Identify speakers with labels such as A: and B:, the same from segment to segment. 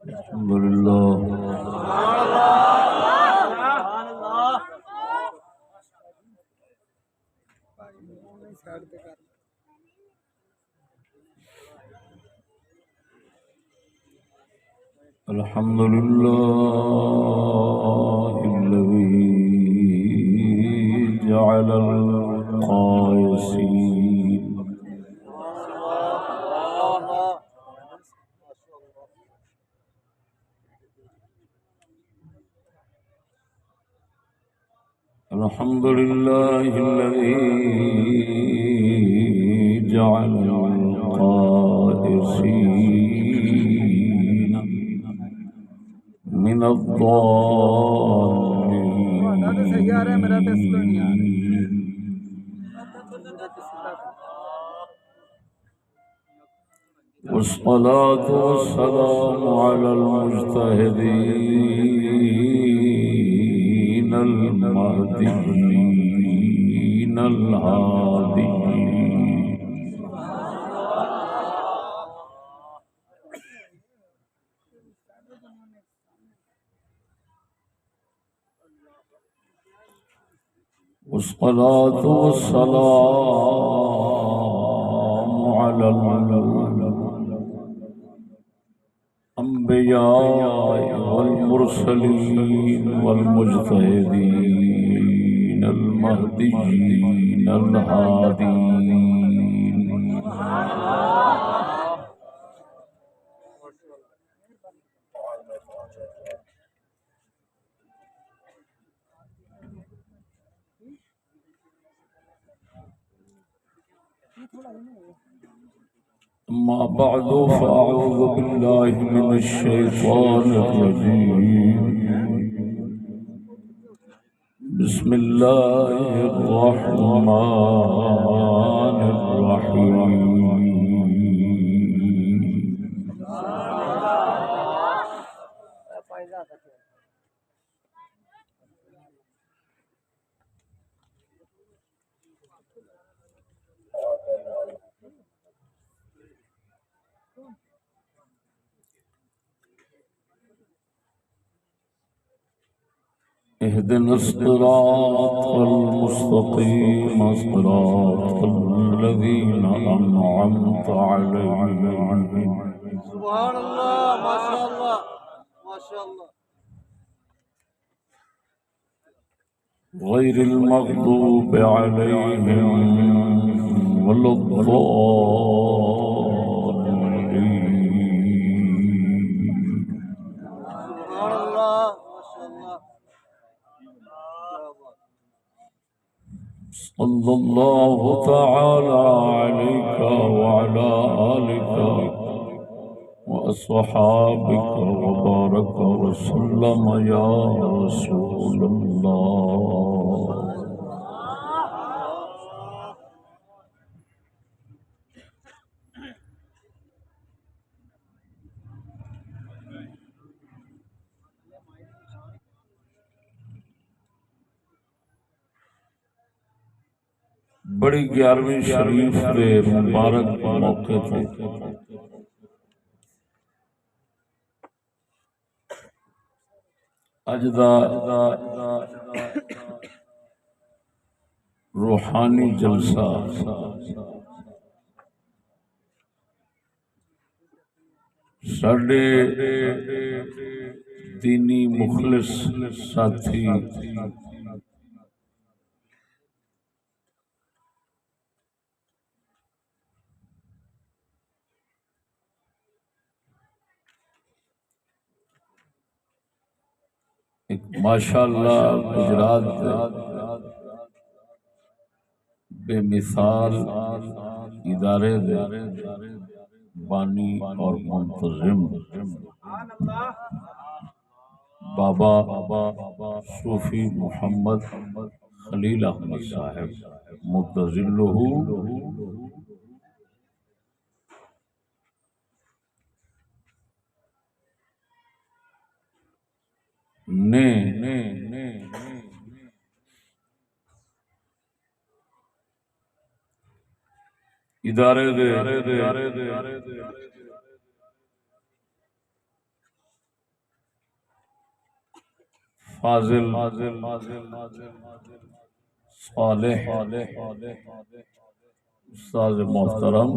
A: الحمد لله الحمد لله الذي جعل القائسين الحمد لله الذي جعل القائسين من الضالين والصلاة والسلام على المجتهدين المهديين الهاديين والصلاة والسلام على الأنبياء والمرسلين والمجتهدين المهديين الهادين أما بعد فأعوذ بالله من الشيطان الرجيم بسم الله الرحمن الرحيم اهدنا الصراط المستقيم صراط الذين أنعمت عليهم
B: سبحان الله ما شاء الله ما شاء الله
A: غير المغضوب عليهم ولا الضالين
B: سبحان الله ما شاء الله
A: صلى الله تعالى عليك وعلى آلك وأصحابك وبارك وسلم يا رسول الله بڑی 11ویں شریف کے مبارک موقع تھے اج دا روحانی جلسہ ساڈے دینی مخلص ساتھی ایک ماشاءاللہ گجرات بے مثال ادارے دے بانی اور منتظم بابا صوفی محمد خلیل احمد صاحب متظلہ نے ادارے دے فاضل صالح استاد محترم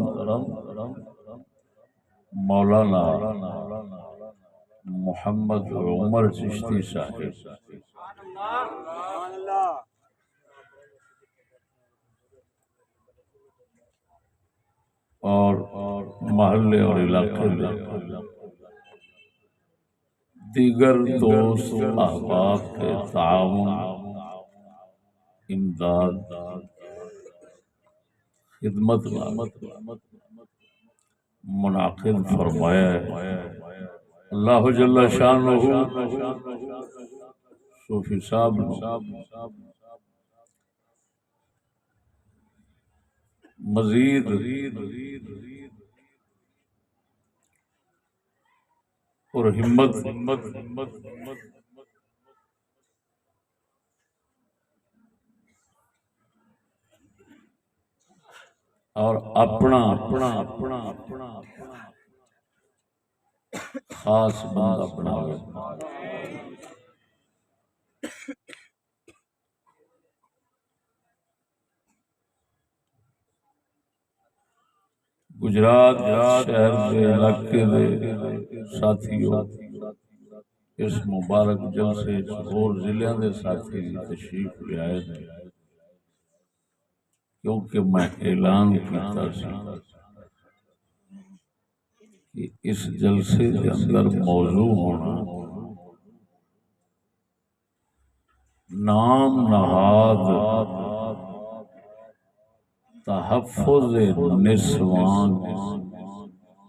A: مولانا محمد عمر چشتی صاحب اور محلے اور علاقے میں دیگر دوست احباب کے تعاون امداد خدمت منعقد فرمایا ہے۔ اللہ جل شانہ صوفی صاحب مزید اور ہمت اور اپنا خاص بندہ بناوے۔ گجرات شہر کے علاقے دے ساتھیوں اس مبارک جلسے اور ضلع دے ساتھی تشریف لے آئے ہیں، کیونکہ میں اعلان کرتا سی کہ اس جلسے کے اندر موضوع ہونا نام نہاد تحفظ نسوان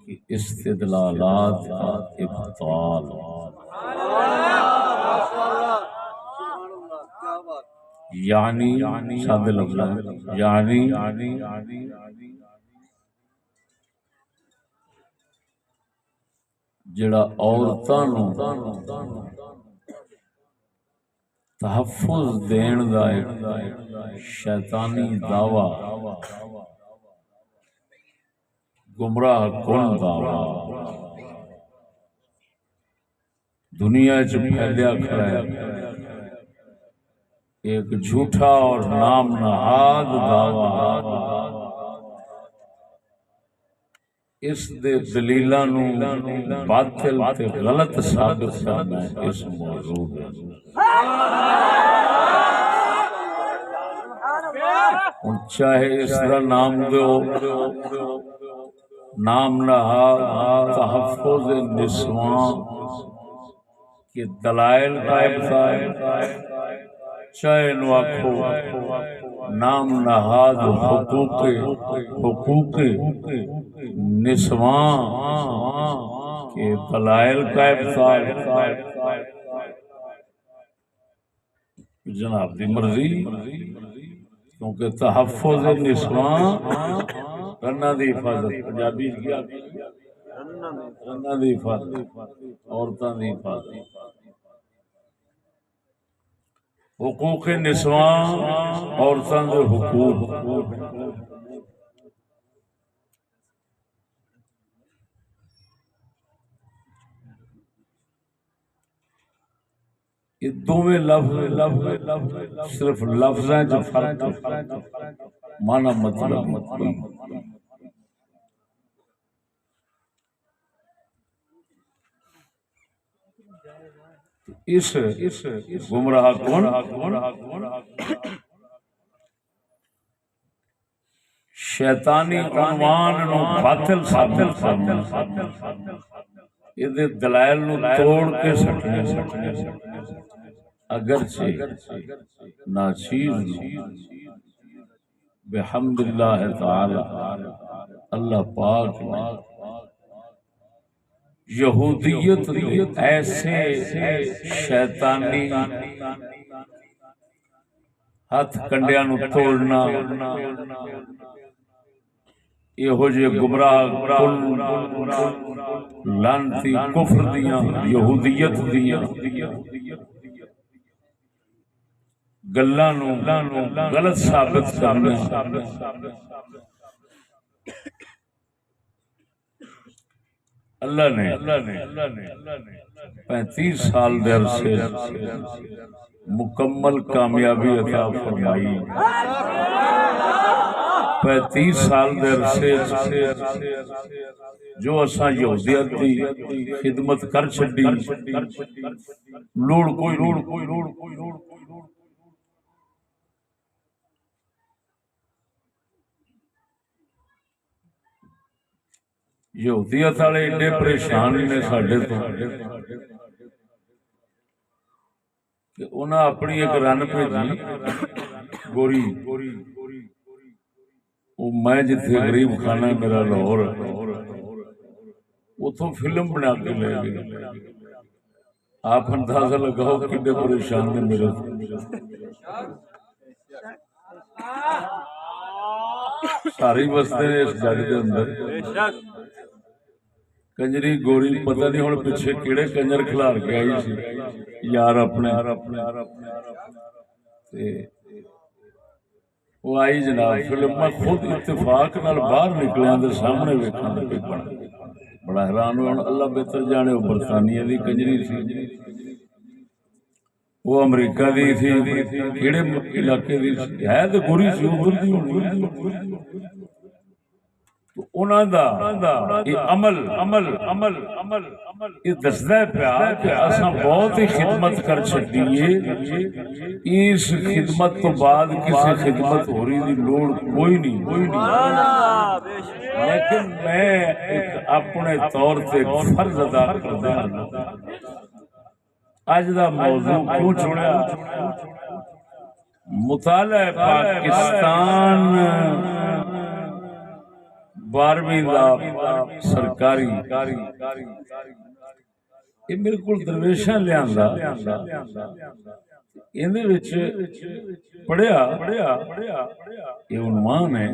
A: کی استدلالات کا ابطال، یعنی سادہ لفظ یعنی جڑا عورتاں نوں تحفظ دین دا ایک شیطانی دعویٰ، گمراہ کن دعویٰ دنیا چ پھیلیا کھڑا ہے، ایک جھوٹا اور نام نہاد دعویٰ، اس دے دلیلاں نوں باطل تے غلط ثابت کرنا ہے اس موضوع میں۔ چاہے اس کا نام دو نام نہاد تحفظ نسواں کے دلائل کا ابطال، چاہے نو آکھو نام نہاد حقوق نسواں کے دلائل کا ابطال، جناب دی مرضی، کیونکہ تحفظ نسواں رنا دی حفاظت، پنجابی کیا رنا دی حفاظت، عورتاں دی حفاظت، حقوق نسواں عورتاں دے حقوق، یہ دونوں لفظ صرف لفظاں جو فرق معنی مطلب اس گمراہ کن شیطانی عنوان نو باطل ثابت کرنا، یہ دلائل نو توڑ کے سکنے اگرچہ ناچیز بحمد اللہ تعالی اللہ پاک نے یہودیت ایسے شیطانی ہاتھ کنڈیاں نو توڑنا، یہو جے گمراہ کن لعنتی کفر دیاں یہودیت دیاں گلاں نو غلط ثابت کرنا، اللہ نے 35 سال دے عرصے مکمل کامیابی عطا فرمائی 35 سال دے عرصے جو اساں یہودیت دی خدمت کر چھڈی لوڑ کوئی یہودیت والے ایڈے پریشان نے ساڈے تو کہ انہاں اپنی ایک رن بھیجی گوری وہ میں جتھے غریب خانہ میرا لاہور اتوں فلم بنا کے لے گئے آپ اندازہ لگاؤ کتنے پریشان نے میرے ساری بستے نے اس جگ کے اندر کنجری گوری پتہ نہیں ہوں پیچھے کیڑے کنجر کھلار کے آئی سی یار اپنے وہ آئی جناب فلم میں خود اتفاق نال باہر نکلیاں دے سامنے ویکھن لگے بڑا حیران ہوا اللہ بہتر جانے وہ برطانیہ دی کنجری سی وہ امریکہ دی تھی کیڑے علاقے دی ہے تے گوری سی ادھر دی تو انہاں دا یہ عمل یہ دسدا ہے پیا کہ اساں بہت ہی خدمت کر چھڈی ہے اس خدمت تو بعد کسی خدمت ہو رہی دی لوڑ کوئی نہیں لیکن میں ایک اپنے طور تے فرض ادا کردا ہاں اج دا موضوع کیوں چھوڑیا مطالعہ پاکستان 12ویں دا سرکاری یہ میرے کو درویشاں لیاندا اندے وچ پڑھیا یہ عنوان ہے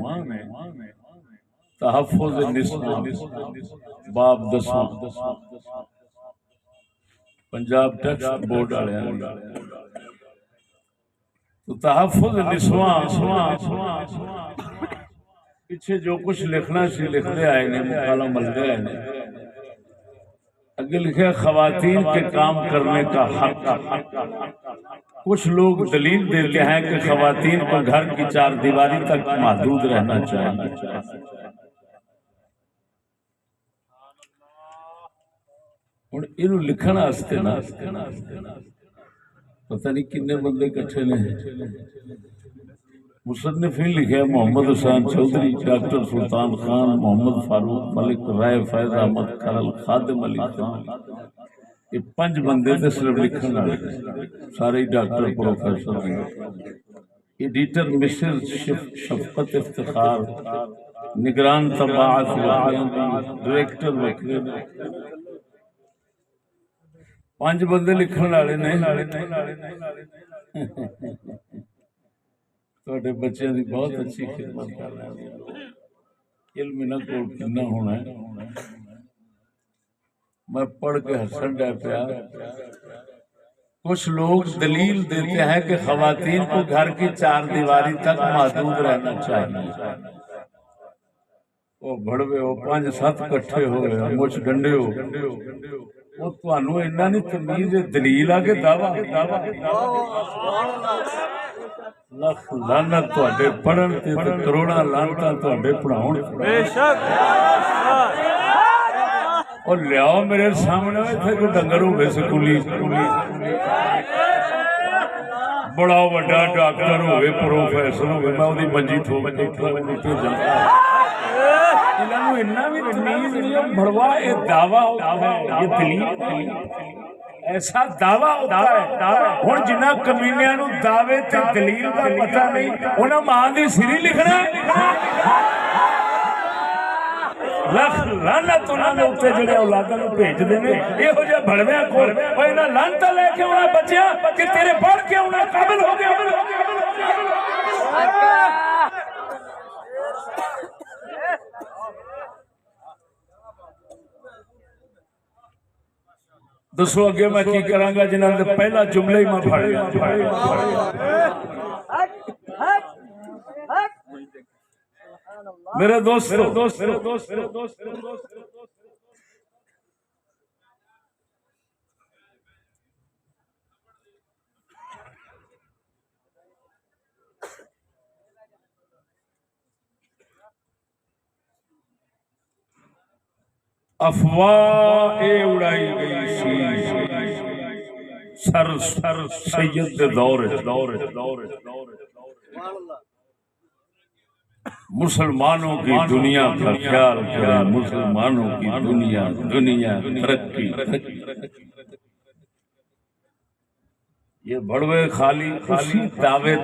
A: تحفظ النساء باب 10 پنجاب ٹیکسٹ بورڈ والے تو تحفظ النساء پیچھے جو کچھ لکھنا سی لکھتے آئے نے مقالہ ملتے آئے نے اگے لکھے خواتین کے کام کرنے کا حق کچھ لوگ دلیل دیتے ہیں کہ خواتین کو گھر کی 4 دیواری تک محدود رہنا چاہیے ہن اینو لکھنا واسطے نا پتہ نہیں کنے بندے کٹھے نے مصنفین لکھے محمد حسین چودھری ڈاکٹر سلطان خان محمد فاروق ملک رائے فیض احمد کرل خادم علی خان یہ 5 بندے تے صرف لکھن والے سارے ڈاکٹر پروفیسر ہیں ایڈیٹر مسز شفقت افتخار نگران طباعت ڈائریکٹر وکیل 5 بندے لکھن والے نے تواڈے بچیاں دی بہت اچھی خدمت کر رہے ہیں علم انہاں کول کتنا ہونا ہے میں پڑھ کے ہسن ڈے پیا کچھ لوگ دلیل دیتے ہیں کہ خواتین کو گھر کی 4 دیواری تک محدود رہنا چاہیے وہ بڑوے ہو 5-7 کٹھے ہوئے مچھ ڈنڈے ہو وہ تانوں اتنا نہیں تمیز دلیل آ کے دعویٰ لکھ لعنت تواڈے پڑھن تے کروڑاں لعنتاں تواڈے پڑھاؤن بے شک اور لیاؤ میرے سامنے ایتھے کوئی ڈنگر ہوے سکولی بڑا وڈا ڈاکٹر ہوے پروفیسر ہوے میں اودی منجی تھو کے بھیجاں انہاں اتنا بھی تمیز نہیں بڑوا یہ دعویٰ ہوتا ہے یہ دلیل ایسا دعویٰ ہوتا ہے ہن جنہاں کمینیاں نو دعوے تے دلیل دا پتہ نہیں انہاں ماں دی سری لکھنا لکھ لعنت انہاں دے اوتے جڑے اولاداں نو بھیجدے نے ایہو جہے بھڑویاں کول او انہاں لعنتاں لے کے انہاں بچیاں کہ تیرے پڑھ کے انہاں قابل ہو گیا دسو اگے میں کی کراں گا جنہاں دے پہلا جملہ ہی میں پڑھ گیا میرے دوست افواہ اڑائی گئی سی سر سید دے دور مسلمانوں کی دنیا کا خیال کریں، مسلمانوں کی دنیا ترقی۔ یہ بڑوے خالی اسی دعوے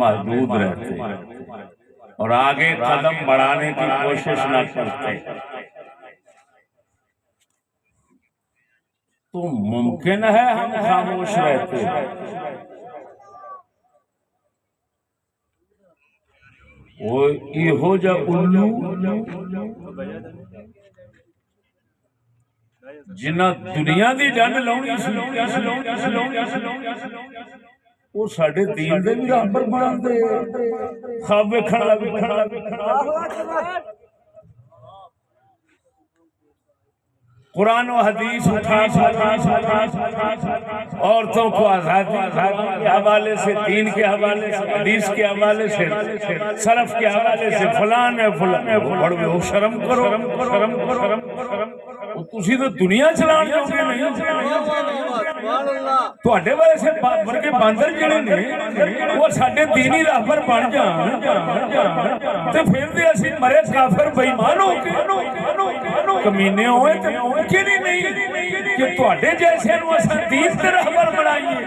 A: محدود رہتے اور آگے قدم بڑھانے کی کوشش نہ کرتے تو ممکن ہے ہم خاموش رہتے۔ وہ ہو جا الو جنہ دنیا دی جنگ لاؤنی سی وہ ساڈے دین دے بھی راہ پر بنا دے خواب ویکھن لگ قرآن و حدیث اٹھا عورتوں کو آزادی کے حوالے سے، دین کے حوالے سے، حدیث کے حوالے سے، سلف کے حوالے سے فلان ہے فلان ہے بڑے ہو شرم کرو تسی تو دنیا چلان جوگے نہیں تواڈے ویسے ورگے باندر جڑے نے وہ ساڈے دینی راہ پر بن جان تے پھر تے اسی مرے کافر بے ایمان ہو کے کمینے ہوئے تے ممکن ہی نہیں کہ تواڈے جیسے نو اساں دین تے راہبر بنائیے۔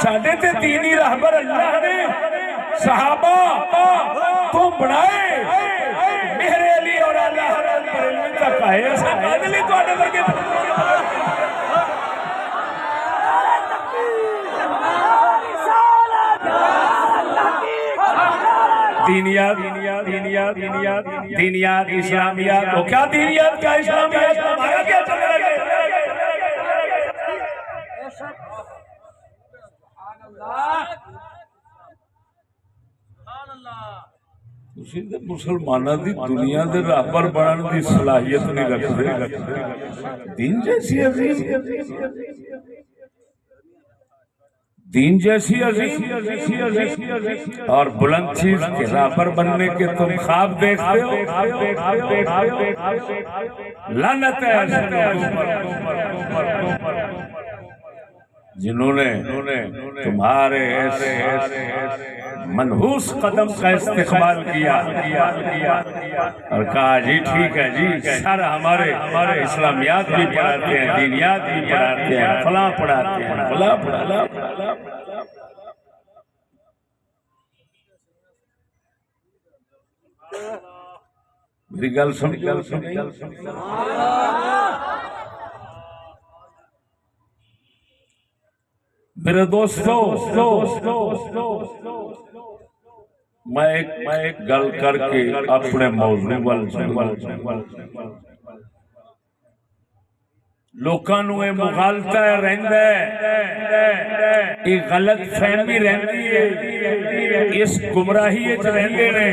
A: ساڈے تے دینی راہبر اللہ نے صحابہ تو بنائے، میرے علی اور اللہ پر علم تک آئے، ایسا عادلی تو آنے لگے۔ دینیات اسلامیات تو کیا دینیات کیا اسلامیات ہمارا کیا چل رہا ہے؟ اسی دے مسلمانہ دی دنیا دے راہبر بنان دی صلاحیت نہیں رکھتے دین جیسی عظیم اور بلند چیز کے راہبر بننے کے تم خواب دیکھتے ہو۔ لعنت ہے ایسے لوگوں پر جنہوں نے تمہارے ایسے منحوس قدم کا استقبال کیا اور کہا جی ٹھیک ہے جی سر ہمارے اسلامیات بھی پڑھاتے ہیں، دینیات بھی پڑھاتے ہیں، فلاں پڑھاتے ہیں، فلاں پڑھاتے ہیں۔ میری گل سن میرے دوستو، میں ایک گل کر کے اپنے موضوع لوکاں نوں اے مغالطہ رہندا ہے، اے غلط فہمی رہندی ہے، اس گمراہی وچ رہندے نے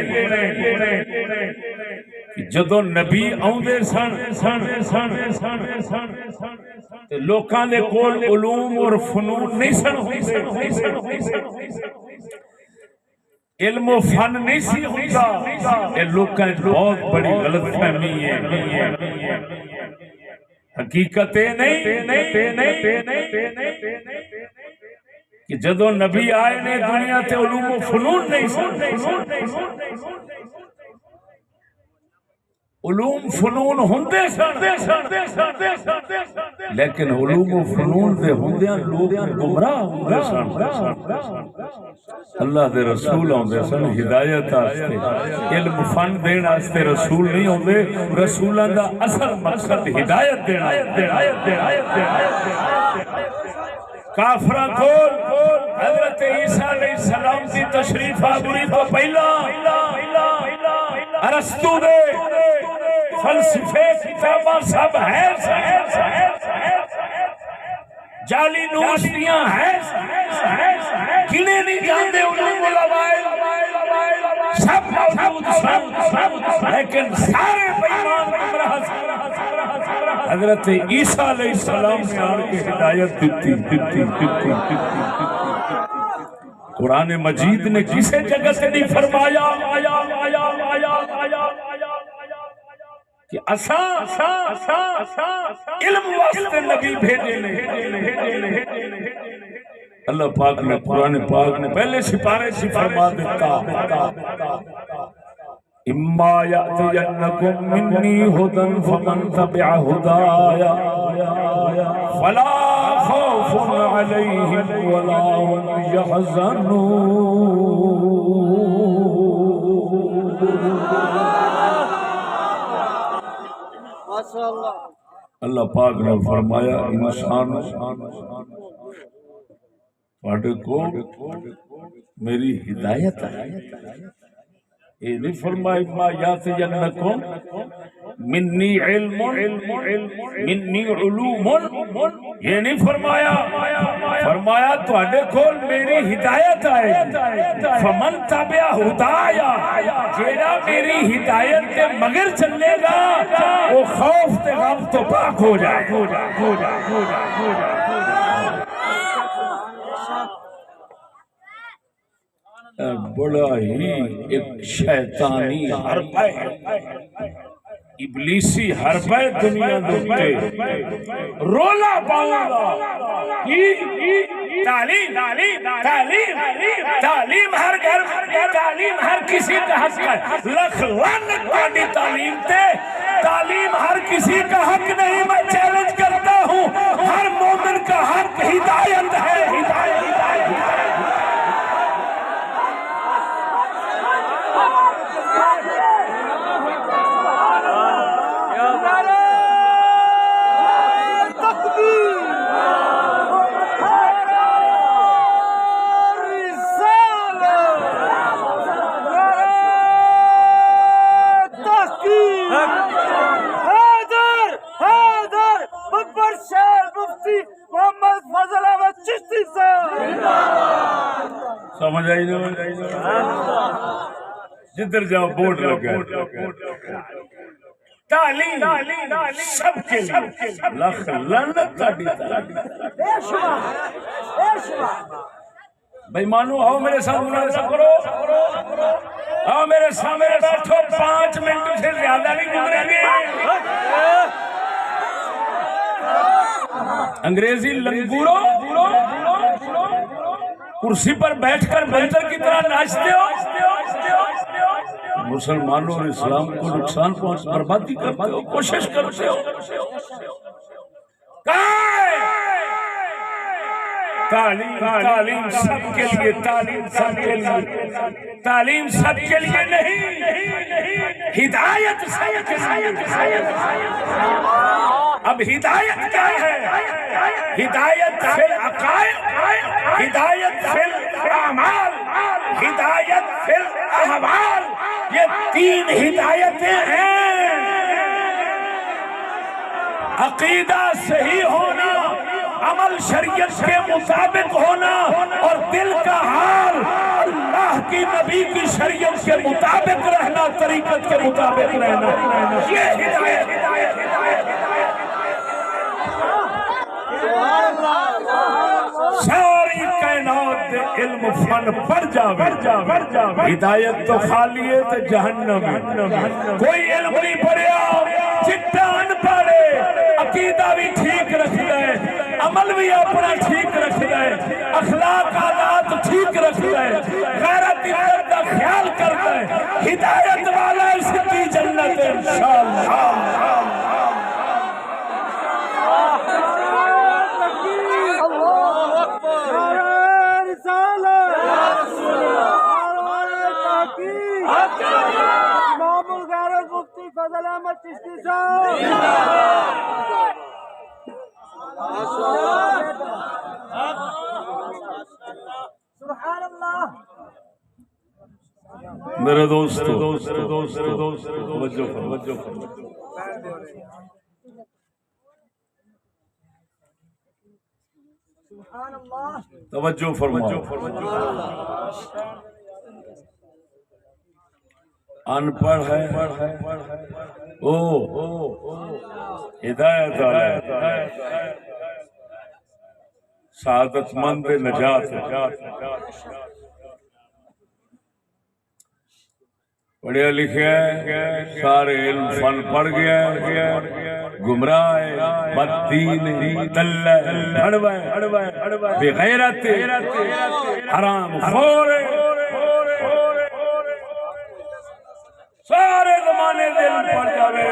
A: جدوں نبی آوندے سن تے لوکاں دے کول علوم اور فنون نہیں سن ہوندے، علم و فن نہیں سی ہوندا۔ اے لوکاں وچ بہت بڑی غلط فہمی ہے، حقیقت نہیں کہ جدوں نبی آئے نے دنیا تے علوم و فنون نہیں سن، علوم فنون ہوندے سن لیکن علوم و فنون دے ہوندیاں لوگ گمراہ ہوندے سن۔ اللہ دے رسول ہوندے سن ہدایت واسطے، علم فن دین واسطے رسول نہیں ہوندے، رسولاں دا اصل مقصد ہدایت دینا۔ کافراں کول حضرت عیسیٰ علیہ السلام دی تشریف آوری تو پہلا ارسطو دے فلسفے کتاباں سب ہے، جعلی نوشتیاں ہیں، گنے نہیں جاندے علوم العوائل سب موجود سن، لیکن سارے بیمان گمراہ سن۔ حضرت عیسیٰ علیہ السلام نے آن کے ہدایت دیتی۔ قرآن مجید نے کسے جگہ سے نہیں فرمایا کہ علم واسطے نبی بھیجے نے اللہ پاک نے قرآن پاک نے پہلے سپارے سے فرما دیتا اما یأتینکم منی ھدی فمن تبع ھدایا فلا خوف علیہم ولا هم یحزنون اللہ پاک نے فرمایا انسان تھوڑے کو میری ہدایت ہے یہ نہیں فرمایا ما یاتینکم منی علم منی علوم یہ نہیں فرمایا فرمایا تھوڑے کو میری ہدایت ہے فمن تبع ہدایا جیڑا میری ہدایت کے مگر چلے گا وہ خوف تے غم تو پاک ہو جائے بڑا ہی ایک شیطانی حربہ ہے ابلیسی حربہ دنیا دوتے رولا پاؤں تعلیم ہر گھر تعلیم ہر کسی کا حق ہے لکھ لعنت پانی تعلیم تے تعلیم ہر کسی کا حق نہیں میں چیلنج کرتا ہوں ہر مومن کا حق ہدایت ہے سمجھ آئی نہیں جدھر جاؤ بورڈ لگا تعلیم سب کے لیے لکھ لعنت بھائی مانو آؤ میرے ساتھ مناظرہ کرو آؤ میرے سامنے بیٹھو 5 منٹ سے زیادہ نہیں گزریں گے انگریزی لنگورو کرسی پر بیٹھ کر بندر کی طرح ناچتے ہو مسلمانوں اور اسلام کو نقصان پہنچ بربادی کرتے ہو کوشش کرتے ہو تعلیم سب کے لیے تعلیم سب کے لیے تعلیم سب کے لیے نہیں ہدایت اب ہدایت کیا ہے ہدایت فی العقائد ہدایت فی الاعمال ہدایت فی الاحوال یہ 3 ہدایتیں ہیں عقیدہ صحیح ہونا عمل شریعت کے مطابق ہونا اور دل کا حال اللہ کی نبی کی شریعت کے مطابق رہنا طریقت کے مطابق رہنا یہ ہدایت ساری کائنات علم فن پڑھ جاوے ہدایت تو خالی ہے تو جہنم کوئی علم نہیں پڑھیا چٹا ان پڑھے عقیدہ بھی ٹھیک رکھتا ہے عمل بھی اپنا ٹھیک رکھتا ہے اخلاق عادات ٹھیک رکھتا ہے غیرت عزت کا خیال کرتا ہے ہدایت والا اس کی جنت انشاءاللہ
B: امام الغیرت مفتی فضل احمد چشتی صاحب سبحان اللہ
A: میرے دوستو توجہ فرماؤ ان پڑھ ہے ہدایت سعادت مند نجات پڑھیا لکھیا ہے، سارے علم فن پڑھ گیا ہے، گمراہ ہے، بددین ہے، دلہ ہے، بھڑوا ہے، بے غیرت ہے، حرام خور ہے، سارے زمانے دے علم پڑھ جاوے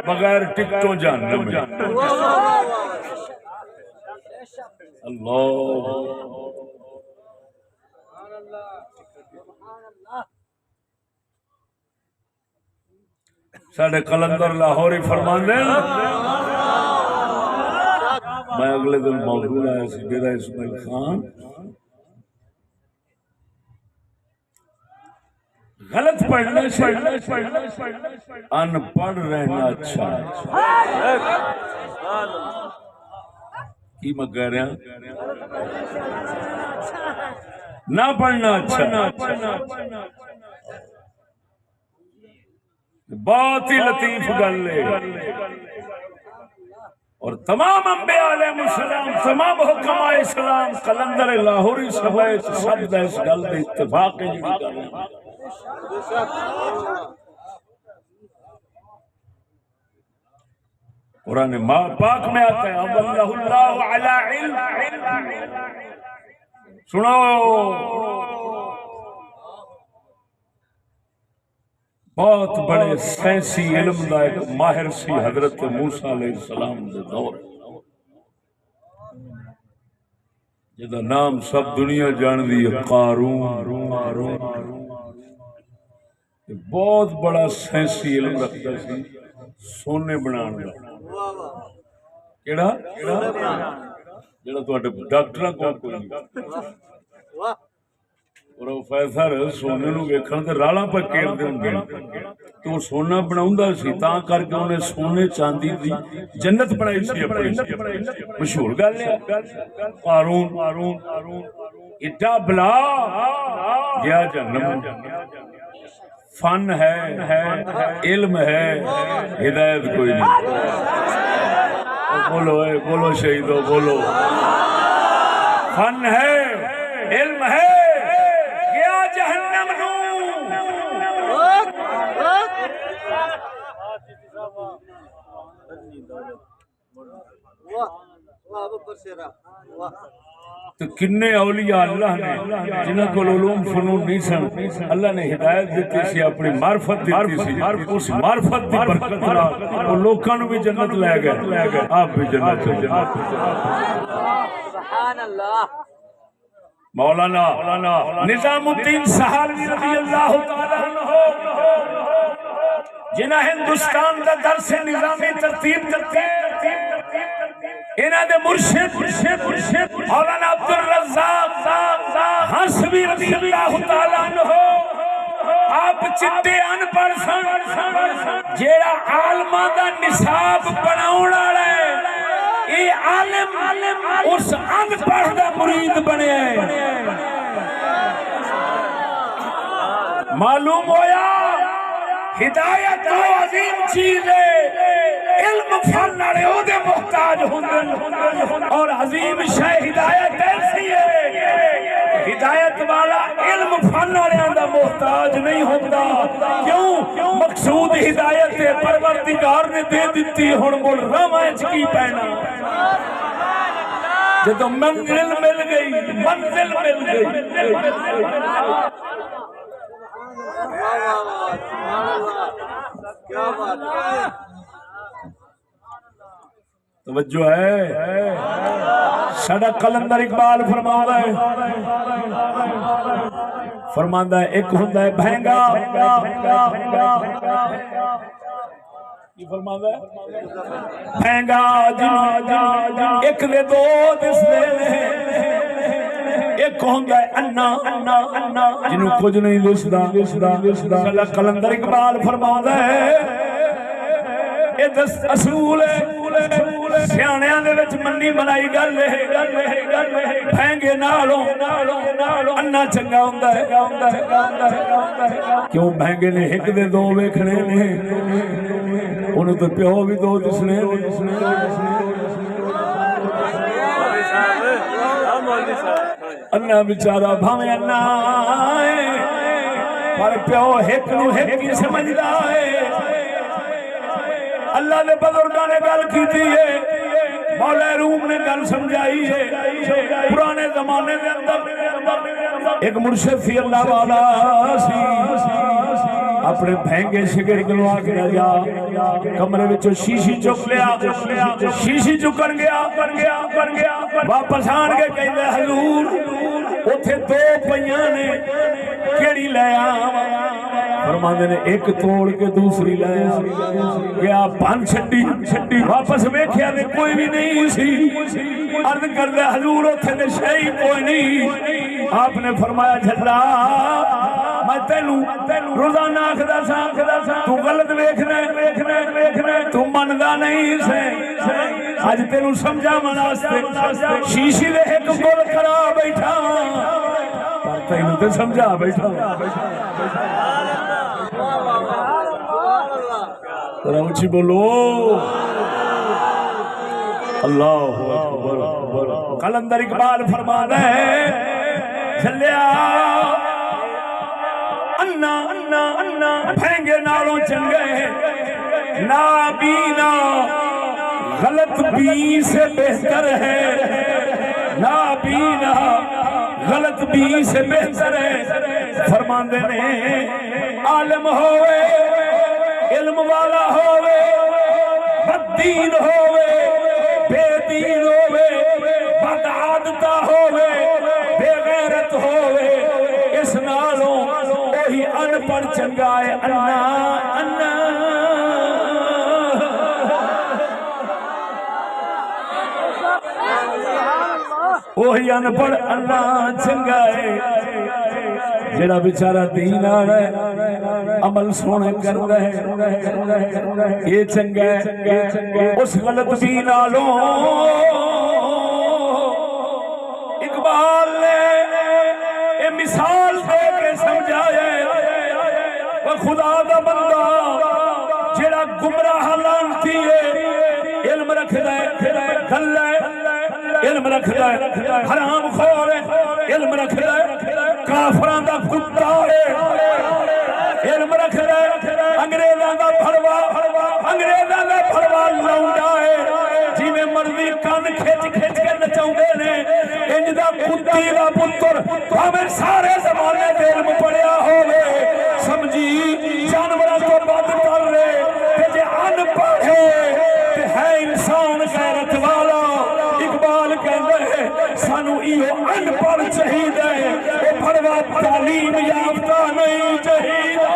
A: بغیر ٹکٹوں جہنم میں۔ اللہ ساڑھے قلندر لاہوری فرماندے میں اگلے دن موضوع آیا سی ڈیرہ اسماعیل خان، غلط پڑھنے سے ان پڑھ رہنا اچھا ہے۔ کی میں کہہ رہا ہوں؟ نہ پڑھنا اچھا ہے۔ بہت ہی لطیف گل ہے، اور تمام انبیاء علیہ السلام، تمام حکماء اسلام، قلندر لاہوری سب دا اس گل دے اتفاق ہے جی گل۔ قرآن پاک میں آتا ہے اَوَلَّهُ اللَّهُ عَلَىٰ عِلْمٍ۔ سنو، بہت بڑے سائنسی علم دا ایک ماہر سی حضرت موسیٰ علیہ السلام دے دور، جدا نام سب دنیا جان دی ہے، قارون۔ بہت بڑا سائنسی علم رکھتا سی، سونے بنان دا۔ کیڑا؟ جڑا تواڈے ڈاکٹراں کول کوئی نہیں۔ پروفیسر سونے نو ویکھن تے رالاں پہ کھیلدے ہوندے تو سونا بناوندا سی، تاں کر کے انہیں سونے چاندی دی جنت بنائی سی اپنی۔ مشہور گل ہے قارون ایڈا بلا گیا جہنم۔ فن ہے، علم ہے، ہدایت کوئی نہیں۔ بولو اے بولو شہیدو بولو، فن ہے، علم ہے، گیا جہنم نو۔ تو کنے اولیاء اللہ نے جنہاں کو علوم فنون نہیں سن، اللہ نے ہدایت دیتی سی، اپنی معرفت دیتی سی، اس معرفت دی برکت نال وہ لوکاں نو بھی جنت لے گئے، آپ بھی جنت چلے جائیں۔
B: سبحان اللہ۔
A: مولانا نظام الدین سہالوی رضی اللہ تعالیٰ عنہ، جنہاں ہندوستان دا درس نظامی ترتیب انہاں دے مرشد مولانا عبد الرزاق حسبی رضی اللہ تعالیٰ عنہ، آپ چٹے ان پڑھ سن، جیڑا عالماں دا نصاب بناون والا ہے، یہ عالم اس ان پڑھ دا مرید بنے ہے۔ معلوم ہویا ہدایت تو عظیم چیز ہے، علم فن والے او دے محتاج ہوندے، اور عظیم شے ہدایت ایسی ہے، ہدایت والا علم فن والے دا محتاج نہیں ہوتا۔ کیوں؟ مقصود ہدایت ہے، پروردگار نے دے دیتی، ہن مل راواں وچ کی پینا۔ جدوں منزل مل گئی، منزل مل گئی۔ توجہ ہے، ساڈا قلندر اقبال فرماتا ہے ایک ہوندا ہے بھینگا، بھینگا ایک دے دو دسدے، ایک ہوندا ہے انا جنوں کچھ نہیں دسدا۔ ساڈا قلندر اقبال فرماتا ہے یہ دس اصول ہے، سیاںیاں دے وچ منی بنائی گل ہے، بھینگے نالوں انا چنگا ہوندا ہے۔ کیوں؟ بھینگے نے ایک دے دو ویکھنے نے، انہوں تو پیو بھی دو دسنے۔ انا بیچارہ بھاویں انا پر پیو ایک نو ایک ہی سمجھدا ہے اللہ نے بزرگاں نے گل کیتی ہے مولا روم نے گل سمجھائی ہے پرانے زمانے دے اندر ایک مرشد سی اللہ والا سی اپنے بھینگے شگرد نو آ کے جا کمرے وچوں شیشی چک لیا شیشی چکن گیا واپس آن کے کہندے حضور اوتھے دو پئیاں نے کیڑی لے آواں فرماندے نے ایک توڑ کے دوسری لے گیا پن چھڈی واپس ویکھیا تے کوئی بھی نہیں سی عرض کردے حضور اوتھے تے شے کوئی نہیں آپ نے فرمایا جھلا میں تینوں روزانہ آکھدا سا تو غلط ویکھنا تو مندا نہیں سے اج تینوں سمجھاون واسطے شیشی دے ایک گل کرا بیٹھا پر تینوں تے سمجھا بیٹھا ذرا اونچی بولو اللہ اکبر قلندر اقبال فرماتا ہے چلیا انا بھینگے نالوں چنگے نابینا غلط بی سے بہتر ہے نابینا غلط بی سے بہتر ہے فرماندے نے عالم ہوئے علم والا ہوئے بددین ہوئے بے دین ہوئے بد عادتا ہوئے بے غیرت ہوئے اس نالوں وہی ان پڑھ چنگا ہے انا وہی ان پڑھ اللہ چنگا ہے جڑا بیچارہ دین آڑا ہے عمل سونے کردا ہے یہ چنگا ہے اس غلط دین آلوں اقبال نے یہ مثال دے کے سمجھایا وہ خدا دا بندہ جڑا گمراہ لانتی ہے علم رکھدا ہے کھلا علم رکھدا ہے حرام خور ہے علم رکھدا ہے کافراں دا کتا ہے علم رکھدا ہے انگریزاں دا بھڑوا لونڈا ہے جویں مرضی کن کھچ کے نچاوندے نے انج دا کتی دا پتر بھاویں سارے زمانے دے علم پڑھیا ہوے سمجھی جانوراں تو بد کر رہے تے جے ان پڑھے تے ہے انسان غیرت والا اقبال کہندا ہے سانو ایو ان پڑھ چاہیدا ہے او بھڑوا تعلیم یافتہ نہیں چاہیدا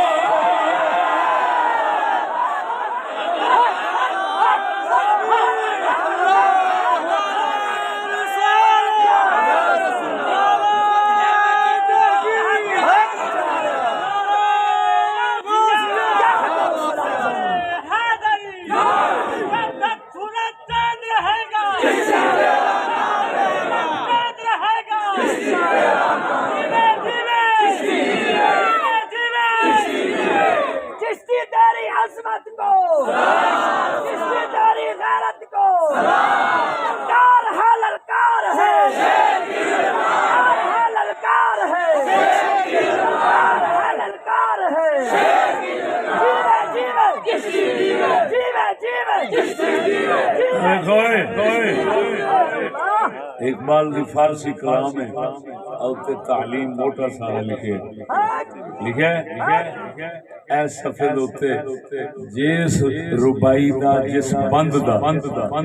A: اقبال دی فارسی کلام ہے اوتے تعلیم موٹا سارا لکھے اے صفحے دوتے جس ربائی دا جس بند دا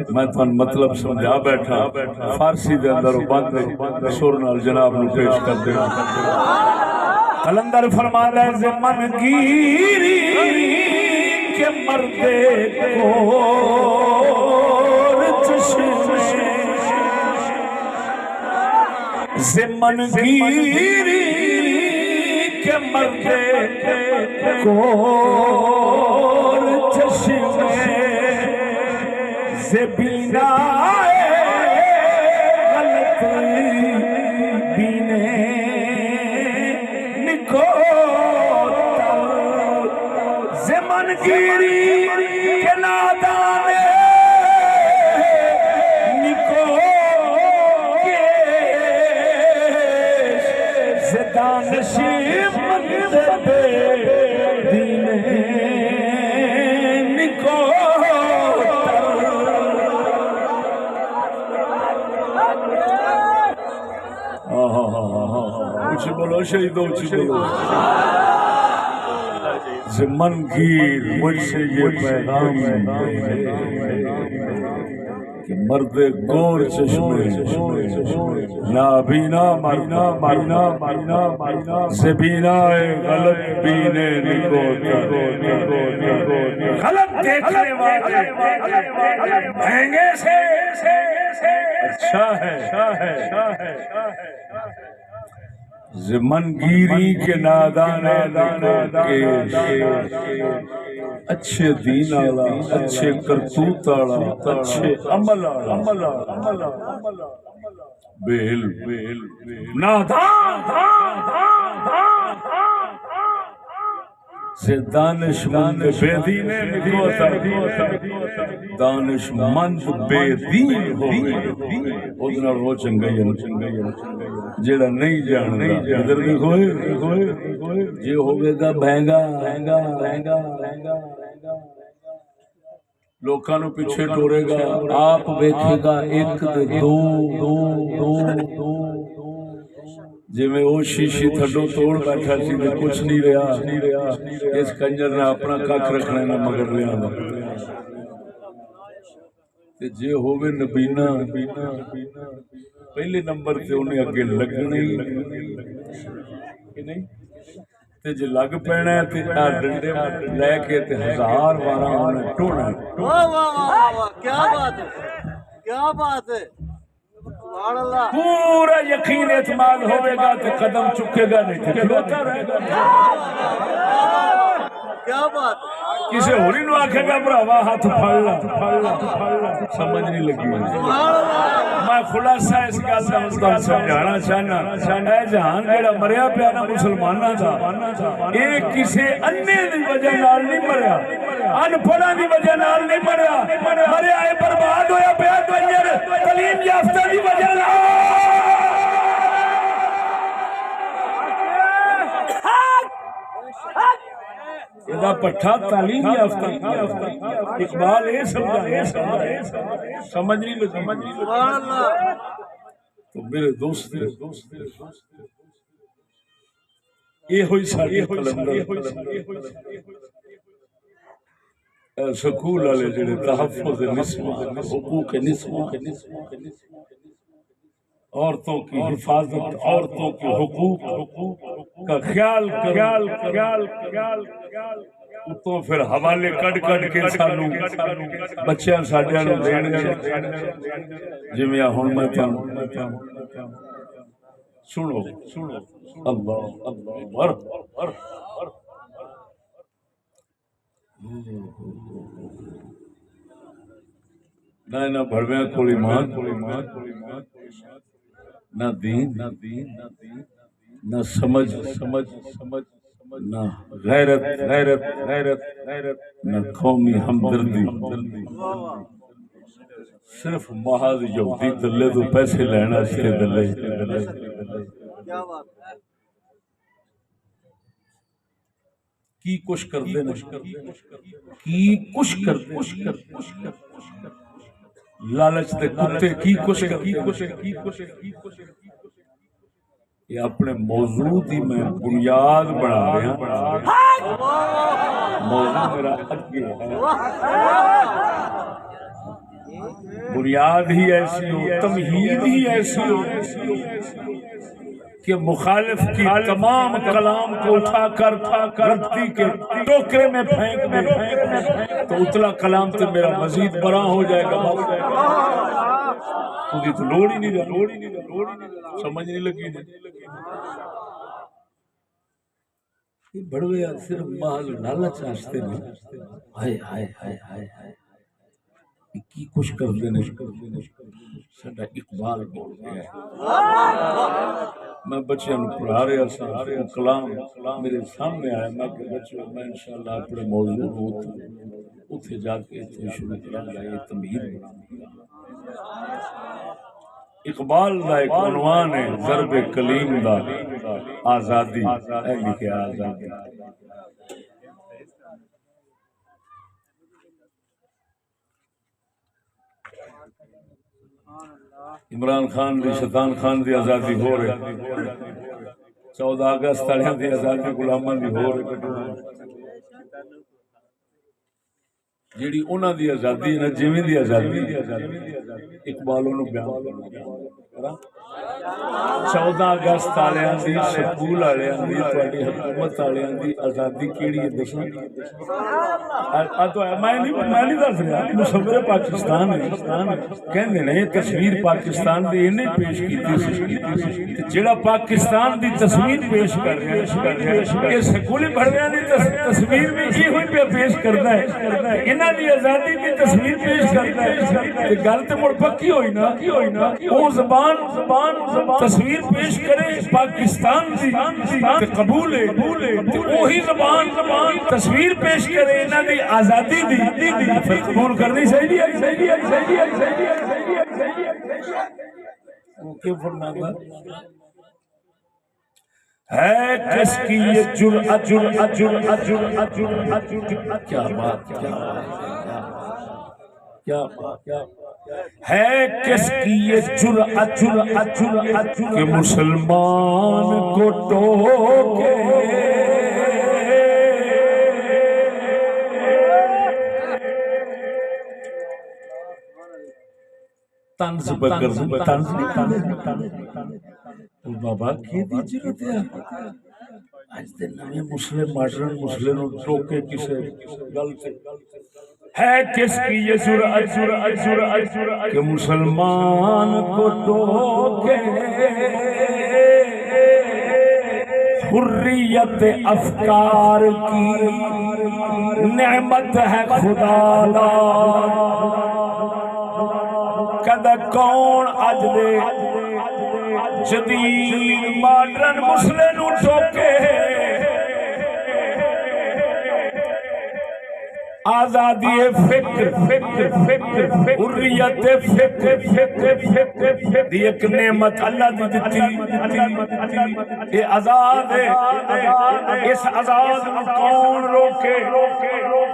A: میں تھن مطلب سمجھا بیٹھا فارسی دے اندر بند سر نال جناب نو پیش کر دینا قلندر فرماتا ہے زمن گیری کے مردے کو زمن گیری کے مردے کو چشمے زبینا غلط بینے نکو زمن گیری کے نادان دانشی مندے اچھی بولو شہیدوں اچھی بولو زمن گیر مجھ سے یہ پیغام کہ مرد گور چشمے نابینا مرنا مرنا مرنا مرنا زبینا غلط بینے نکوتا غلط دیکھنے والے بھینگے سے اچھا ہے زمن گیری کے نادان اچھے دین آلا اچھے کرتوت آلا اچھے عمل آلا بیل نادان سے دانش مند بے دینے نکوتا دانش مند بے دین ہوئے ادھنا رو چنگئی جیڑا نہیں جانتا ادھر دیکھو جی ہوگے گا بہنگا لوکاں نو پیچھے ٹورے گا آپ ویکھے گا ایک دو جی میں وہ شیشی تھڈو توڑ بیٹھا سی تے کچھ نہیں رہا اس کنجر نے اپنا کھ رکھنا نہ مگر لیا تے جے ہووے نبینا پہلے نمبر تے انہیں اگے لگنا ہی نہیں تے جے لگ پینا ہے تے ڈنڈے لے کے تے ہزار بارہ انہیں ٹونا ہے
B: واہ واہ واہ واہ کیا بات ہے کیا بات ہے سبحان اللہ
A: پورا یقین اعتماد ہوئے گا تے قدم چکے گا نہیں تے کھلوتا رہے گا
B: کیا بات ہے
A: کسے ہوری نو آکھے گا براوا ہاتھ پھڑ لا سمجھ نہیں لگی میں خلاصہ اس گل دا مطلب سمجھانا چاہنا اے جہان جڑا مریا پیا نا مسلماناں دا اے کسے انے دی وجہ نال نہیں مریا ان پڑھاں دی وجہ نال نہیں مریا مریا اے برباد ہویا پیا کنجر تعلیم یافتہ دی وجہ نال یہ پٹھا تعلیم یافتہ اقبال یہ سمجھ نہیں لگی تو میرے دوست یہ ہوئی ساری قلندر سکول والے جڑے تحفظ نسواں حقوق نسواں عورتوں کی حفاظت عورتوں کے حقوق کا خیال تو پھر حوالے کٹ کے سانو بچیاں ساڈیاں نوں دین گے جویں ہن میں سنو اللہ اکبر نہ بڑویاں کول ایمان نہ دین نہ سمجھ نہ غیرت نہ قومی ہمدردی صرف محض یہودی دلے تو پیسے لینا اس کے دلے کی کچھ کرتے لالچ دے کتے کی کچھ یہ اپنے موضوع دی میں بنیاد بنا رہا موضوع میرا بنیاد ہی ایسی ہو تمہید ہی ایسی ہو کہ مخالف کی تمام کلام کو اٹھا کر ردی کے ٹوکرے میں پھینک دے تو اتلا کلام تو میرا مزید بڑا ہو جائے گا خودی تو لوڑ ہی نہیں سمجھ نہیں لگی بڑوے صرف محض لالچ آستے ہیں ہائے ہائے ہائے ہائے ہائے کی کچھ کر دینے ساڈا اقبال بول گیا ہے میں بچیاں نوں پڑھا رہا سا کلام میرے سامنے آیا میں کہ بچوں میں انشاءاللہ اپنے موضوع اتھے جا کے شروع کروں گا یہ تمہید اقبال دا ایک عنوان ہے ضرب کلیم دا آزادی اے لکھے آزادی عمران خان دی شیطان خان دی آزادی ہو رہے 14 اگست والے دی آزادی غلاماں دی ہور جیڑی انہاں دی آزادی ہے نا جویں دی آزادی اقبال انہوں بیان کرنا 14 اگست والے دی سکول والے دی تہاڈی حکومت والے دی آزادی کیڑی ہے دسو میں نہیں دس رہا مصور پاکستان کہندے نے تصویر پاکستان دی انہیں پیش کیتی جڑا پاکستان دی تصویر پیش کر رہا ہے یہ سکولی بڑھیاں دی تصویر بھی یہ ہوئی پہ پیش کرنا ہے انہاں دی آزادی دی تصویر پیش کرنا ہے تے گل تے مڑ پکی ہوئی نا او زبان تصویر پیش کرے پاکستان دی تے قبول ہے تے وہی زبان تصویر پیش کرے انہاں دی آزادی دی پھر قبول کرنی چاہیے اوکے فرماتا ہے کس کی یہ جرأت کیا بات ہے کس کی یہ جرأت کہ مسلمان کو ٹوکے طنز بکر طنز بابا کی دی جرأت ہے آج دے نویں مسلم ماڈرن مسلم نو ٹوکے کسے گل سے ہے کس کی یہ جرأت کہ مسلمان کو ٹوکے حریت افکار کی نعمت ہے خدا دا کدہ کون اج دے جدید ماڈرن مسلم نو ٹوکے آزادی فکر حریت فکر دی ایک نعمت اللہ دی دتی یہ آزاد ہے اس آزاد کون روکے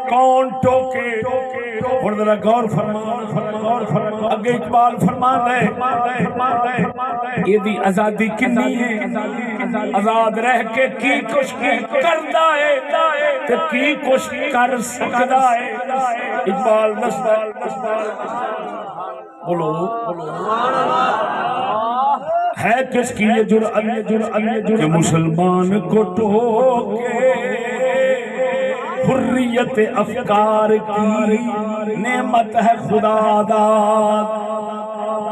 A: کون ٹوکے اور ذرا غور فرما اگے اقبال فرمان ہے یہ دی آزادی کنی ہے آزاد رہ کے کی کچھ کردا ہے تے کی کچھ کر سکدا ہے اقبال بولو ہے کس کی یہ جرأت کہ مسلمان کو ٹوکے حریت افکار کی نعمت ہے خدا داد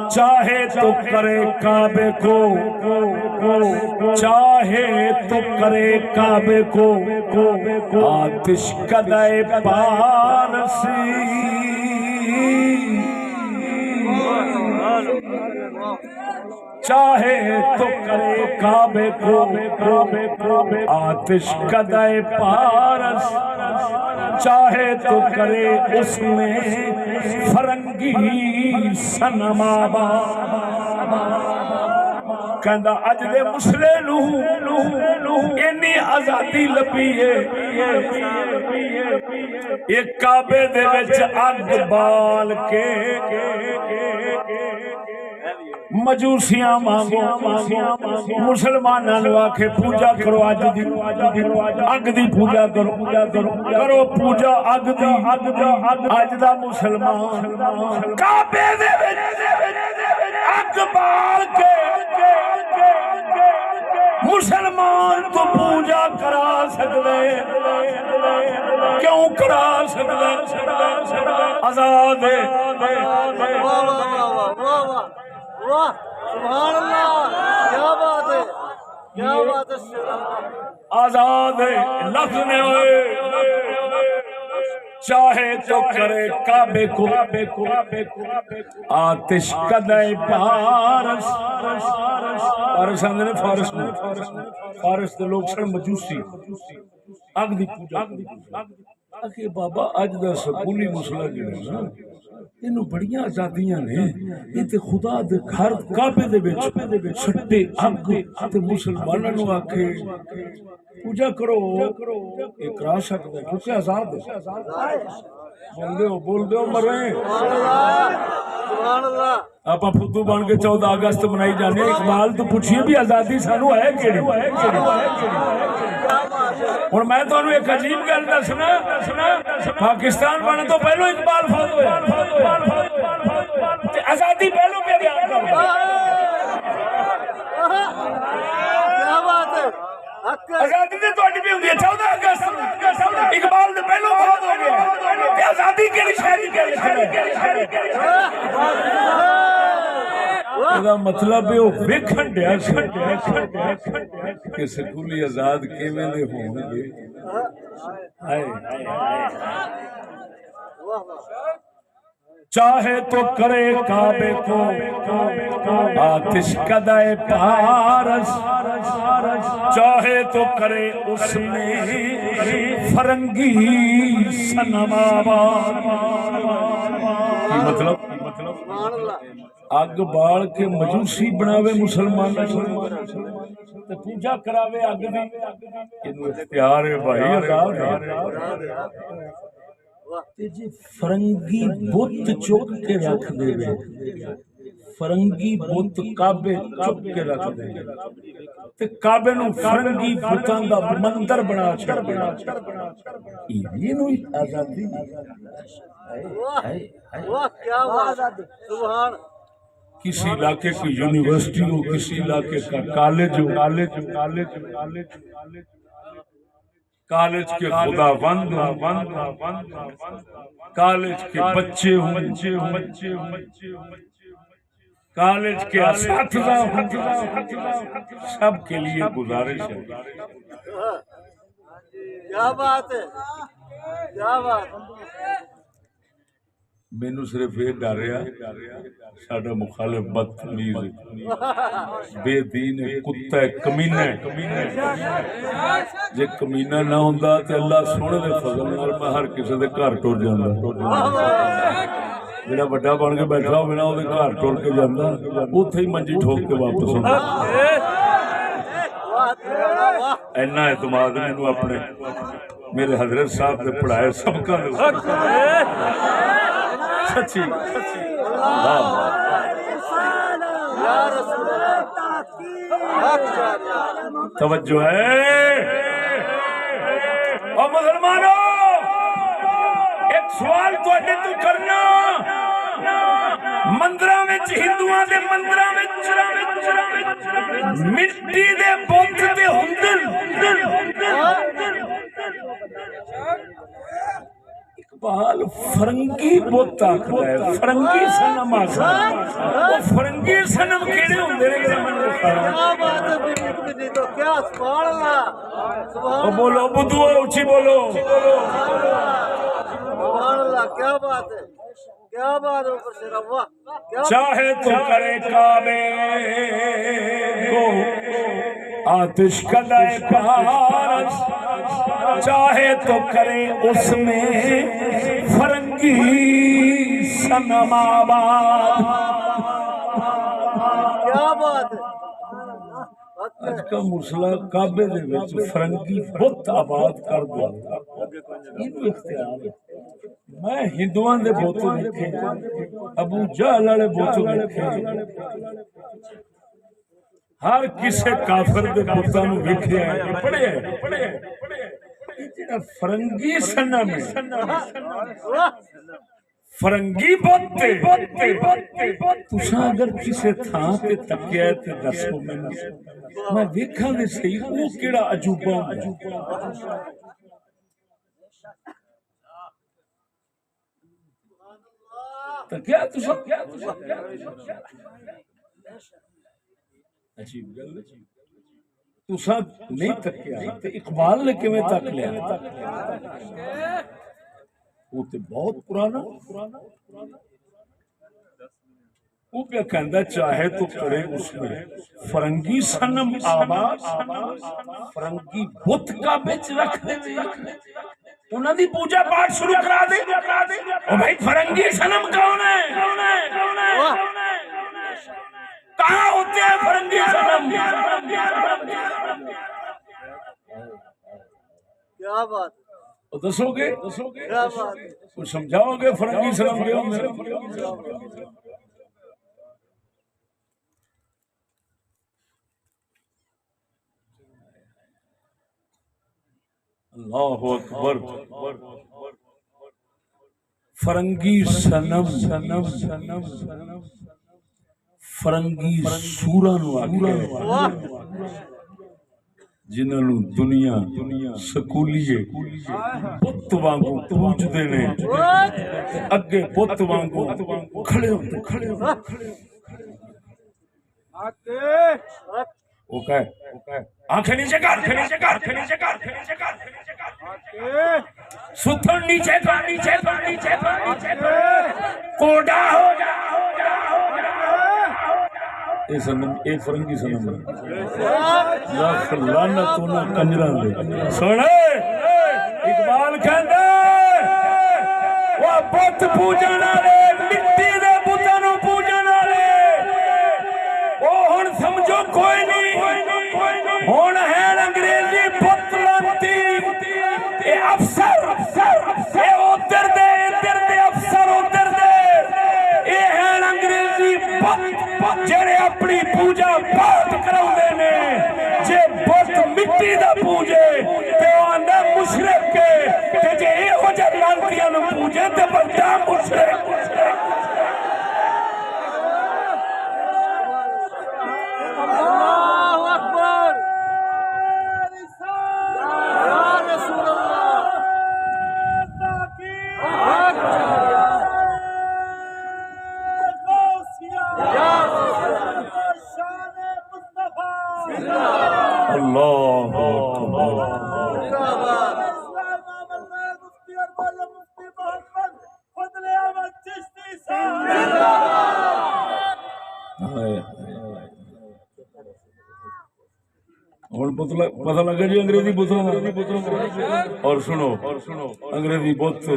A: چاہے تو کرے کعبے کو چاہے تو کرے کعبے کو آتش کدے پارسی چاہے تو کرے کعبے کو آتش کدے پارس چاہے تو کرے اس میں فرنگی صنم آباد کہندا اج دے مسلے نو اینی آزادی لبی ہے ایک کعبے دے وچ اگ بال کے مجوسیاں مانگو مسلماناں نو آکھے پوجا کرو اج دی اگ دی پوجا کرو پوجا اگ دی اج دا مسلمان کعبے دے وچ اگ بال کے مسلمان تو پوجا کرا سکدے کیوں کرا سکدے آزاد ہے
B: واہ سبحان اللہ کیا بات ہے کیا بات ہے
A: آزاد ہے لفظ نے ہوئے چاہے تو کرے کعبے کو آتش کدے پارس پارس اندر فارس فارس کے لوگ سن مجوسی اگ دی پوجا کہ بابا اج دا سکولی مسئلہ جڑا نا اینو بڑیاں آزادیاں نے یہ تے خدا دے گھر کعبے دے وچ سٹے اگ تے مسلماناں نو آکھے پوجا کرو یہ کرا سکدا ہے کیونکہ آزاد ہے بول دے مرے
B: سبحان اللہ
C: آپ فدو بن کے 14 اگست منائی جانے. اقبال تو پوچھیے بھی آزادی سانو ہے کیڑی. ہوں میں تمہیں ایک عجیب گل دسنا. پاکستان بننے تو پہلو اقبال فوت ہوئے, آزادی پہلو پہ بیان کر.
B: کیا بات ہے,
C: آزادی تو تھوڑی بھی ہوتی ہے 14 اگست. اقبال نے پہلو فوت ہو گیا. آزادی کے لیے مطلب ویکھن دیا کہ سکولی آزاد کیویں دے ہون گے. چاہے تو کرے کعبے کو آتش کدائے پارس, چاہے تو کرے اس میں فرنگی صنم آباد. مطلب اگ بال کے مجوسی بناوے مسلمان پوجا کراوے اگ دی. اختیار ہے بھائی, آزاد ہے. جی فرنگی بت چک کے رکھ دے, فرنگی بت کعبے چک کے رکھ دے, تے کعبے نو فرنگی بتاں دا مندر بنا چھڑ دے. یہ نو آزادی.
B: واہ کیا بات, سبحان.
C: کسی علاقے کی یونیورسٹی ہو, کسی علاقے کا کالج ہو, کالج کے خدا بند, کالج کے بچے ہوں, کالج کے اساتذہ ہوں, سب کے لیے گزارش ہے.
B: کیا بات ہے, کیا بات.
C: مینو صرف یہ ڈر رہا ساڈا مخالف بدتمیز بے دین کتا کمینہ ہے. جے کمینہ نہ ہوندا تے اللہ سونے دے فضل نال میں ہر کسی دے گھر ٹر جاندا. جڑا بڑا بن کے بیٹھا ہوے نا اودے گھر ٹر کے جاندا, اوتھے ہی منجی ٹھوک کے واپس آندا. اینا اعتماد مینوں اپنے میرے حضرت صاحب نے پڑھائے سبقاں دے سچی. توجہ ہے اور مسلمانوں, ایک سوال تو کرنا. مندراں وچ ہندوؤں دے مندراں وچ مٹی دے بت تے ہوندے, اقبال فرنگی بت آکھدا ہے, فرنگی صنم آکھدا ہے. وہ فرنگی صنم کیڑے ہوندے نے کہ من
B: کیا بات ہے, تو کیا سبحان اللہ, سبحان
C: بولو بدو اونچی بولو.
B: سبحان اللہ, کیا بات ہے, کیا بات ہے. اوپر سے واہ,
C: چاہے تو کرے کعبے کو آتش کدائے پارس, چاہے تو کرے اس میں فرنگی صنم آباد.
B: کیا بات ہے.
C: اج کا مسئلہ کعبے دے وچ فرنگی بت آباد کر دو, اینو اختیار ہے. میں ہندوؤں دے بت ویکھے, ابو جہل والے بت ویکھے, ہر کسے کافر دے بتاں نو ویکھیا ہے, پڑھیا ہے. جڑا فرنگی صنم ہے, فرنگی بت تساں اگر کسے تھاں تے تکیا تے دسو مینوں, میں ویکھاں تے صحیح او کیڑا عجوبہ ہوندا. تو کیا تساں عجیب گل تساں نہیں تکیا تے اقبال نے کیویں تک لیا. وہ تے بہت پرانا. وہ کیا کہندا چاہے تو کرے اس میں فرنگی صنم آباد, فرنگی بت کا بچ رکھ دے, انہاں دی پوجا پاٹ شروع کرا دے. او بھائی فرنگی صنم کون ہے, کہاں ہوتے ہیں فرنگی صنم؟
B: کیا بات,
C: دسو گے
B: کیا بات,
C: کچھ سمجھاؤ گے فرنگی صنم کے ہوندے؟ اللہ اکبر فرنگی سنم فرنگی سوراں نو آکھے جنہاں نو دنیا سکولیے بت وانگو پوجدے نے اگے بت وانگو کھڑے ہوندے وہ کہے آنکھیں نیچے کر ستھن نیچے کر کوڑا ہو جا اے سنم اے فرنگی سنم لاکھ لعنت انہاں کنجراں دے سنے اقبال کہندا وہ بت پوجن والے مٹی دے بتاں نوں پوجن والے او ہن سمجھو کوئی نہیں ہن ہے انگریزی بت لانتی اے افسر اے ادھر دے افسر ادھر دے اے ہے انگریزی بت جڑے اپنی پوجا پاٹ کراؤندے نے جے بت مٹی دا پوجے تے او آندا مشرک کے تے جے ایہو جے لانتیاں نوں پوجے تے بڑا مشرک
B: اللہ اکبر یا رسول اللہ
C: اللہ اکبر پتہ لگا جی انگریزی بتوں اور سنو انگریزی بت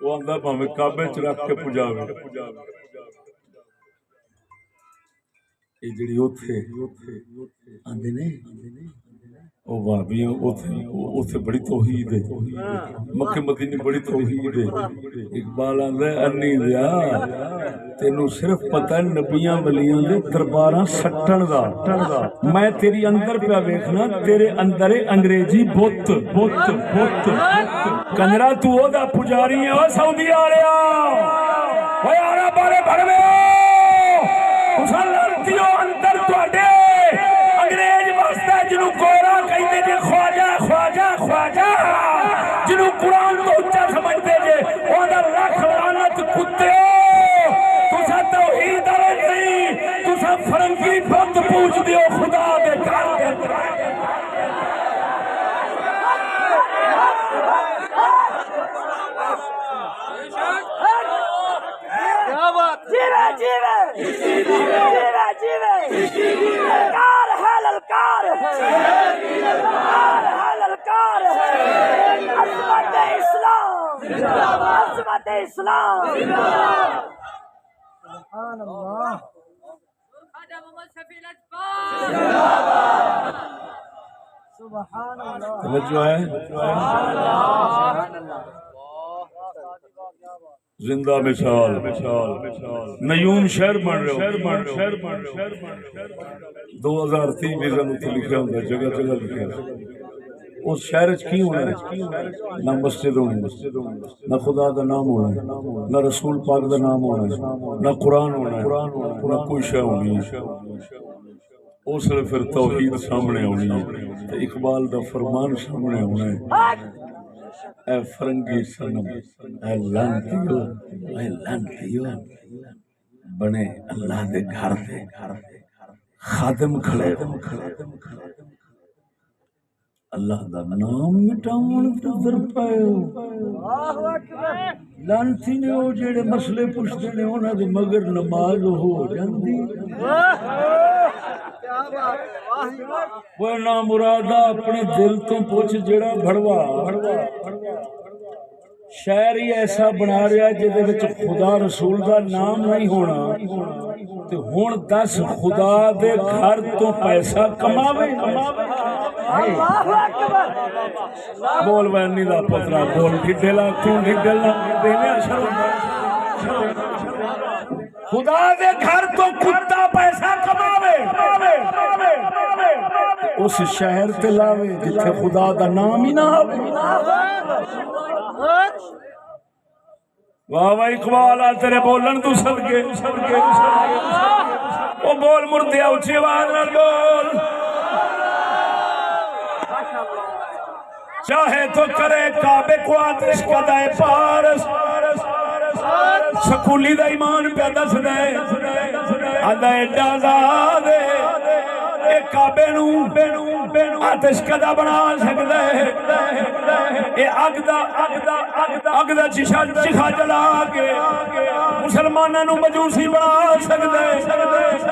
C: وہ آندا بھاویں کعبے چ رکھ کے پجاوے یہ جڑی اوتھے آندے نے او وہابیاں اوتھے بڑی توحید ہے مکے مدینے بڑی توحید ہے اقبال آندا انی دیا تینوں صرف پتہ ہے نبیاں ولیاں دے درباراں سٹن دا میں تیری اندر پیا ویکھنا تیرے اندر انگریزی بت کنجرا تو او دا پجاری ہے او سعودی والیا او یارا بارے بھڑوے تساں لڑتیو اندر تواڈے انگریز واسطے جنوں گورا کہندے جے خواجہ جنوں قرآن تو اچا سمجھدے جے او دا لاکھ لعنت کتےو تساں توحید والے نہیں تساں فرنگی بت پوج دیو خدا دے گھر دے اندر
B: کیا بات
D: عظمت اسلام سبحان اللہ سبحان اللہ
C: توجہ ہے زندہ مثال نیون شہر بن رہے 2030 ویزا اتنے لکھا ہوتا جگہ لکھا اس شہر کی ہونا نہ مسجد ہونی نہ خدا کا نام ہونا نہ رسول پاک کا نام ہونا نہ قرآن ہونا نہ کوئی شے ہونی اس لیے پھر توحید سامنے ہونی ہے اقبال دا فرمان سامنے ہونا ہے اے فرنگی سنم اے لانتیو بنے اللہ دے گھر دے خادم کھڑے اللہ دا نام مٹاون تے در پاؤ لانتی نے او جڑے مسئلے پوچھدے نے انہاں دے مگر نماز ہو جاندی وہ نا مرادا اپنے دل تو پوچھ جڑا بھڑوا شہر ہی ایسا بنا رہا جہدے وچ خدا رسول دا نام نہیں ہونا تے ہن دس خدا دے گھر تو پیسہ کماوے بول وینی دا پترا بول ڈھڈلا کیوں ڈھڈلا دینے شرم خدا دے گھر تو کتا پیسہ کماوے اس شہر تے لاوے جتھے خدا دا نام ہی نہ آوے واہ واہ اقبال آ تیرے بولن تو صدقے او بول مردیا اچھی آواز نال بول چاہے تو کرے کعبے کو آتش قدائے پارس سکولی دا ایمان پہ دس دے آدھائے ڈازا دے اے کعبے نو آتش قدہ بنا سکدے اے اگ دا چیخا جلا کے مسلمانہ نو مجوسی بنا سکدے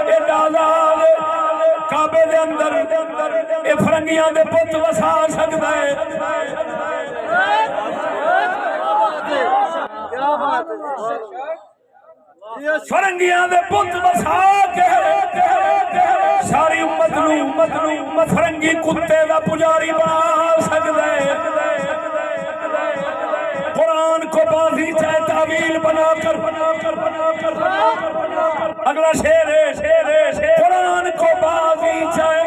C: اے ڈازا دے کعبے دے اندر اے فرنگیاں دے پت وسا سکدا ہے فرنگیاں دے پت وسا کے ساری امت نو فرنگی کتے دا پجاری بنا سکدا ہے قرآن کو بازی چاہے تعویل بنا کر اگلا شعر ہے قرآن کو بازی چاہے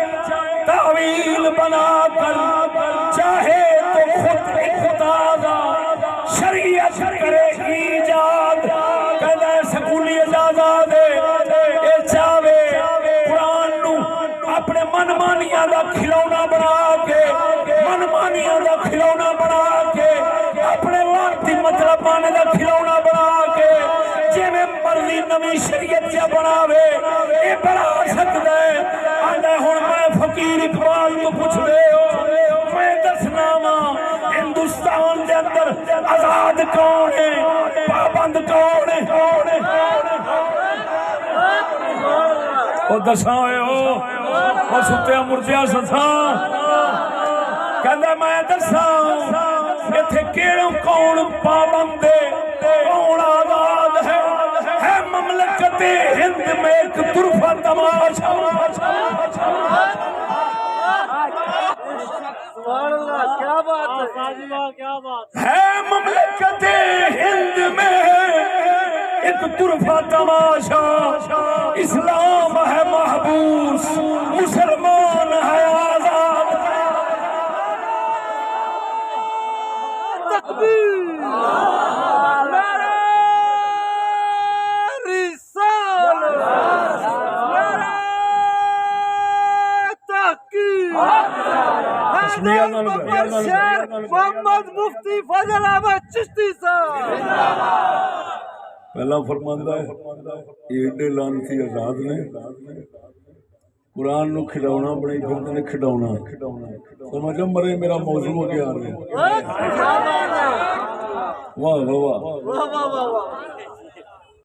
C: تعویل بنا کر چاہے تو خود اقتضا شریعت کرے ایجاد کہنا سکولی اجازت دے اے چاہے قرآن نو اپنے من مانیاں دا کھلونا بنا کے اپنے وقتی مطلب پانے دا کھلونا بنا کے جے میں مرضی نوی شریعت جا بناوے اے بنا سکتا ہے آنڈا ہون میں فقیر اقبال کو پوچھ دے ہو میں دسنا ماں ہندوستان دے اندر آزاد کون ہے پابند کون ہے او دساں ہوئے ہو او ستیا مردیا ستاں کہندہ میں دساں ایتھے کیڑوں کون پابند کون آزاد ہے مملکت ہند میں ایک طرفہ تماشا
B: سبحان اللہ کیا بات
C: ہے مملکت ہند میں ایک طرفہ تماشا اسلام ہے محبوس مسلمان ہے آزاد
B: محمد مفتی فضل احمد چشتی صاحب
C: پہلا فرماندہ ہے ایڈے لانتی آزاد نے قرآن نو کھڈاونا بڑی پھرتے نے کھڈاونا سمجھا مرے میرا موضوع ہو گیا واہ واہ واہ